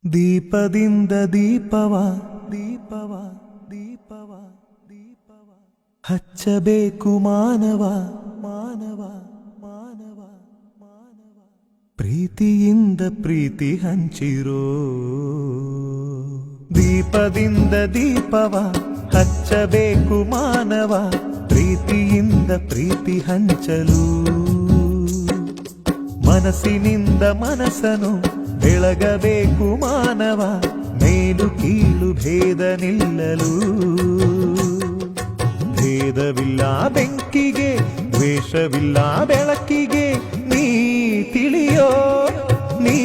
ದೀಪದಿಂದ ದೀಪವ ದೀಪವ ದೀಪವ ದೀಪವ ಹಚ್ಚಬೇಕು ಮಾನವ ಮಾನವ ಮಾನವ ಮಾನವ ಪ್ರೀತಿಯಿಂದ ಪ್ರೀತಿ ಹಂಚಿರೋ ದೀಪದಿಂದ ದೀಪವ ಹಚ್ಚಬೇಕು ಮಾನವ ಪ್ರೀತಿಯಿಂದ ಪ್ರೀತಿ ಹಂಚಲು ಮನಸ್ಸಿನಿಂದ ಮನಸ್ಸನು ಬೆಳಗಬೇಕು ಮಾನವ ಮೇಲು ಕೀಳು ಭೇದ ನಿಲ್ಲಲು ಭೇದವಿಲ್ಲ ಬೆಂಕಿಗೆ ದ್ವೇಷವಿಲ್ಲ ಬೆಳಕಿಗೆ ನೀ ತಿಳಿಯೋ ನೀ